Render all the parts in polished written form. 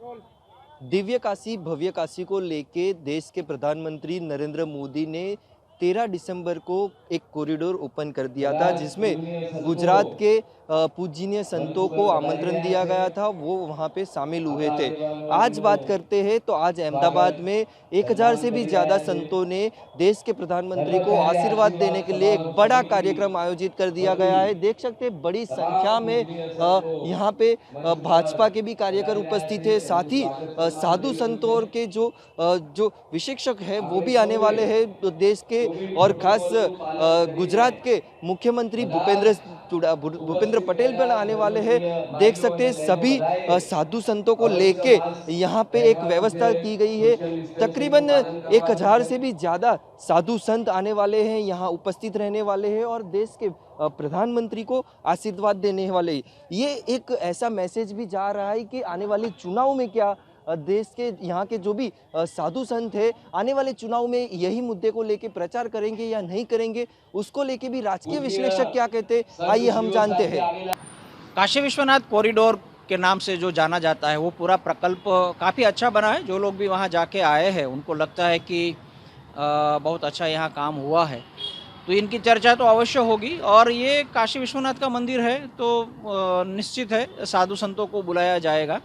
दिव्य काशी भव्य काशी को लेके देश के प्रधानमंत्री नरेंद्र मोदी ने 13 दिसंबर को एक कॉरिडोर ओपन कर दिया था, जिसमें गुजरात के पूजनीय संतों को आमंत्रण दिया गया था, वो वहाँ पे शामिल हुए थे। आज बात करते हैं तो आज अहमदाबाद में 1000 से भी ज़्यादा संतों ने देश के प्रधानमंत्री को आशीर्वाद देने के लिए एक बड़ा कार्यक्रम आयोजित कर दिया गया है। देख सकते हैं बड़ी संख्या में यहाँ पे भाजपा के भी कार्यकर उपस्थित है, साथ ही साधु संतों के जो विशेषज्ञ है वो भी आने वाले हैं देश के, और खास गुजरात के मुख्यमंत्री भूपेंद्र पटेल भी आने वाले हैं। देख सकते हैं सभी साधु संतों को लेके यहाँ पे एक व्यवस्था की गई है। तकरीबन 1000 से भी ज़्यादा साधु संत आने वाले हैं, यहाँ उपस्थित रहने वाले हैं और देश के प्रधानमंत्री को आशीर्वाद देने वाले हैं। ये एक ऐसा मैसेज भी जा रहा है कि आने वाले चुनाव में क्या देश के यहाँ के जो भी साधु संत है आने वाले चुनाव में यही मुद्दे को लेके प्रचार करेंगे या नहीं करेंगे, उसको लेके भी राजकीय विश्लेषक क्या कहते हैं, आइए हम जानते हैं। काशी विश्वनाथ कॉरिडोर के नाम से जो जाना जाता है वो पूरा प्रकल्प काफ़ी अच्छा बना है। जो लोग भी वहाँ जाके आए हैं उनको लगता है कि बहुत अच्छा यहाँ काम हुआ है, तो इनकी चर्चा तो अवश्य होगी। और ये काशी विश्वनाथ का मंदिर है तो निश्चित है साधु संतों को बुलाया जाएगा।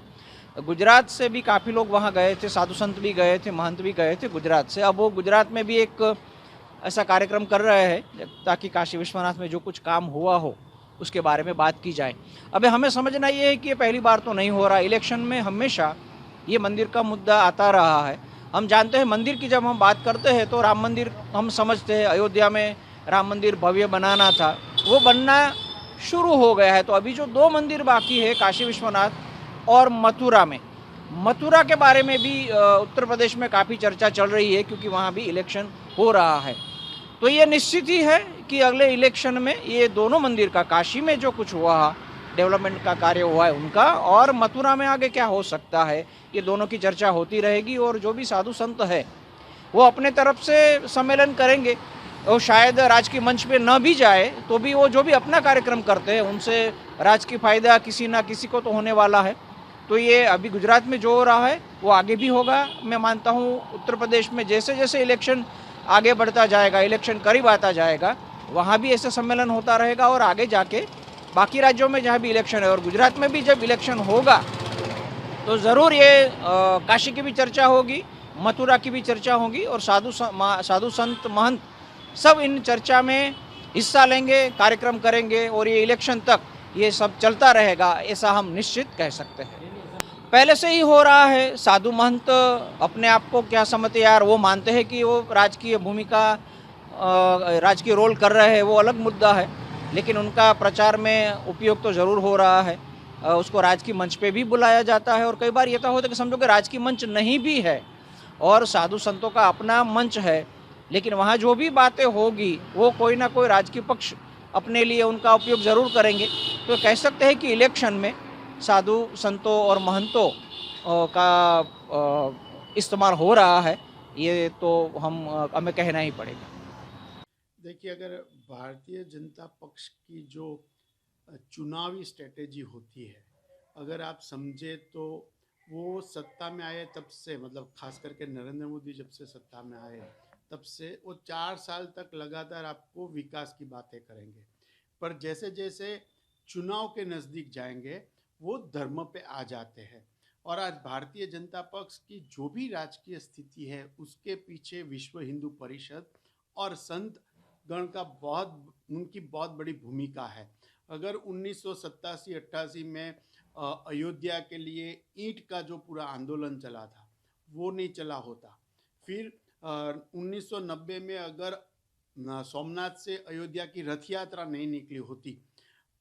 गुजरात से भी काफ़ी लोग वहाँ गए थे, साधु संत भी गए थे, महंत भी गए थे गुजरात से। अब वो गुजरात में भी एक ऐसा कार्यक्रम कर रहे हैं ताकि काशी विश्वनाथ में जो कुछ काम हुआ हो उसके बारे में बात की जाए। अब हमें समझना ये है कि ये पहली बार तो नहीं हो रहा। इलेक्शन में हमेशा ये मंदिर का मुद्दा आता रहा है। हम जानते हैं मंदिर की जब हम बात करते हैं तो राम मंदिर हम समझते हैं, अयोध्या में राम मंदिर भव्य बनाना था, वो बनना शुरू हो गया है। तो अभी जो 2 मंदिर बाकी है, काशी विश्वनाथ और मथुरा में, मथुरा के बारे में भी उत्तर प्रदेश में काफ़ी चर्चा चल रही है क्योंकि वहाँ भी इलेक्शन हो रहा है। तो ये निश्चित ही है कि अगले इलेक्शन में ये दोनों मंदिर का, काशी में जो कुछ हुआ डेवलपमेंट का कार्य हुआ है उनका, और मथुरा में आगे क्या हो सकता है, ये दोनों की चर्चा होती रहेगी। और जो भी साधु संत है वो अपने तरफ से सम्मेलन करेंगे और शायद राजकीय मंच पे न भी जाए तो भी वो जो भी अपना कार्यक्रम करते हैं उनसे राजकीय फायदा किसी ना किसी को तो होने वाला है। तो ये अभी गुजरात में जो हो रहा है वो आगे भी होगा। मैं मानता हूँ उत्तर प्रदेश में जैसे जैसे इलेक्शन आगे बढ़ता जाएगा, इलेक्शन करीब आता जाएगा, वहाँ भी ऐसा सम्मेलन होता रहेगा। और आगे जाके बाकी राज्यों में जहाँ भी इलेक्शन है और गुजरात में भी जब इलेक्शन होगा तो ज़रूर ये काशी की भी चर्चा होगी, मथुरा की भी चर्चा होगी, और साधु संत महंत सब इन चर्चा में हिस्सा लेंगे, कार्यक्रम करेंगे और ये इलेक्शन तक ये सब चलता रहेगा, ऐसा हम निश्चित कह सकते हैं। पहले से ही हो रहा है। साधु महंत अपने आप को क्या समझते यार, वो मानते हैं कि वो राजकीय भूमिका, राजकीय रोल कर रहे हैं, वो अलग मुद्दा है, लेकिन उनका प्रचार में उपयोग तो ज़रूर हो रहा है। उसको राजकीय मंच पे भी बुलाया जाता है। और कई बार ये तो होता है कि समझो कि राजकीय मंच नहीं भी है और साधु संतों का अपना मंच है, लेकिन वहाँ जो भी बातें होगी वो कोई ना कोई राजकीय पक्ष अपने लिए उनका उपयोग ज़रूर करेंगे। तो कह सकते हैं कि इलेक्शन में साधु संतों और महंतों का इस्तेमाल हो रहा है, ये तो हमें कहना ही पड़ेगा। देखिए, अगर भारतीय जनता पक्ष की जो चुनावी स्ट्रेटेजी होती है, अगर आप समझे तो वो सत्ता में आए तब से, मतलब खास करके नरेंद्र मोदी जब से सत्ता में आए तब से वो 4 साल तक लगातार आपको विकास की बातें करेंगे, पर जैसे जैसे चुनाव के नज़दीक जाएंगे वो धर्म पे आ जाते हैं। और आज भारतीय जनता पक्ष की जो भी राजकीय स्थिति है उसके पीछे विश्व हिंदू परिषद और संत गण का उनकी बहुत बड़ी भूमिका है। अगर 1987-88 में अयोध्या के लिए ईंट का जो पूरा आंदोलन चला था वो नहीं चला होता, फिर 1990 में अगर सोमनाथ से अयोध्या की रथ यात्रा नहीं निकली होती,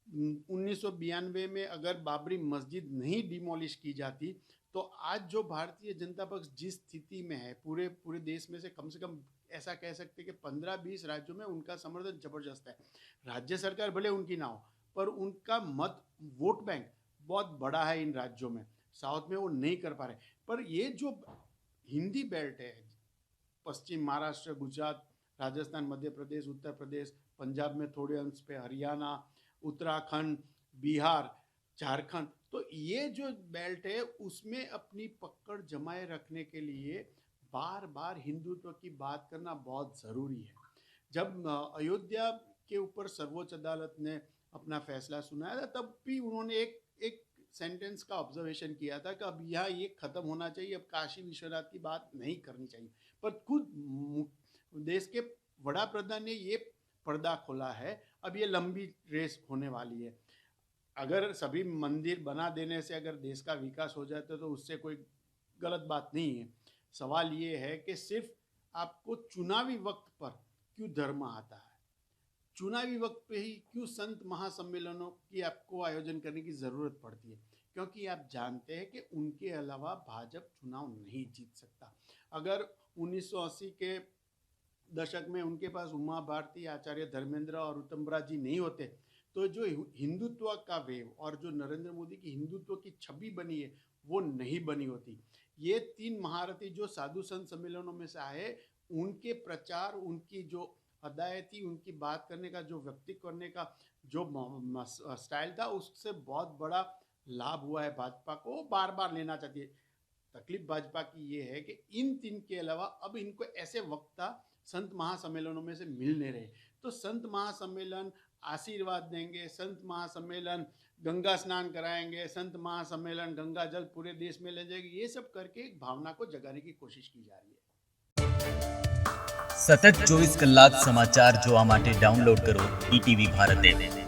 1992 में अगर बाबरी मस्जिद नहीं डिमोलिश की जाती, तो आज जो भारतीय जनता पक्ष जिस स्थिति में है, पूरे देश में से कम ऐसा कह सकते हैं कि 15-20 राज्यों में उनका समर्थन जबरदस्त है। राज्य सरकार भले उनकी ना हो, पर उनका मत वोट बैंक बहुत बड़ा है इन राज्यों में। साउथ में वो नहीं कर पा रहे, पर ये जो हिंदी बेल्ट है, पश्चिम महाराष्ट्र, गुजरात, राजस्थान, मध्य प्रदेश, उत्तर प्रदेश, पंजाब में थोड़े अंश पे हरियाणा, उत्तराखंड, बिहार, झारखंड, तो तो ये जो बेल्ट है उसमें अपनी पकड़ जमाए रखने के लिए बार बार हिंदुत्व की बात करना बहुत ज़रूरी है। जब अयोध्या के ऊपर सर्वोच्च अदालत ने अपना फैसला सुनाया था तब भी उन्होंने एक सेंटेंस का ऑब्जर्वेशन किया था कि अब यह ये खत्म होना चाहिए, अब काशी विश्वनाथ की बात नहीं करनी चाहिए। पर खुद देश के वड़ा प्रधान ने ये पर्दा खोला है, अब ये लंबी रेस होने वाली है। अगर सभी मंदिर बना देने से अगर देश का विकास हो जाता तो उससे कोई गलत बात नहीं है। सवाल ये है कि सिर्फ आपको चुनावी वक्त पर क्यों धर्म आता है, चुनावी वक्त पे ही क्यों संत महासम्मेलनों की आपको आयोजन करने की ज़रूरत पड़ती है, क्योंकि आप जानते हैं कि उनके अलावा भाजपा चुनाव नहीं जीत सकता। अगर 1980 के दशक में उनके पास उमा भारती, आचार्य धर्मेंद्र और उत्तमराज जी नहीं होते तो जो हिंदुत्व का वेव और जो नरेंद्र मोदी की हिंदुत्व की छवि बनी है वो नहीं बनी होती। ये तीन महारथी जो साधु संत सम्मेलनों में से आए, उनके प्रचार, उनकी जो अदाएँ थी, उनकी बात करने का जो व्यक्तित्व करने का जो स्टाइल था, उससे बहुत बड़ा लाभ हुआ है भाजपा को, बार बार लेना चाहती है। तकलीफ भाजपा की ये है कि इन तीन के अलावा अब इनको ऐसे वक्ता संत महासम्मेलनों में से मिल नहीं रहे। तो संत महासम्मेलन आशीर्वाद देंगे, संत महासम्मेलन गंगा स्नान कराएंगे, संत महासम्मेलन गंगा जल पूरे देश में ले जाएंगे, ये सब करके एक भावना को जगाने की कोशिश की जा रही है। સતત 24 કલાક સમાચાર જોવા માટે ડાઉનલોડ કરો ETV ભારત એપ।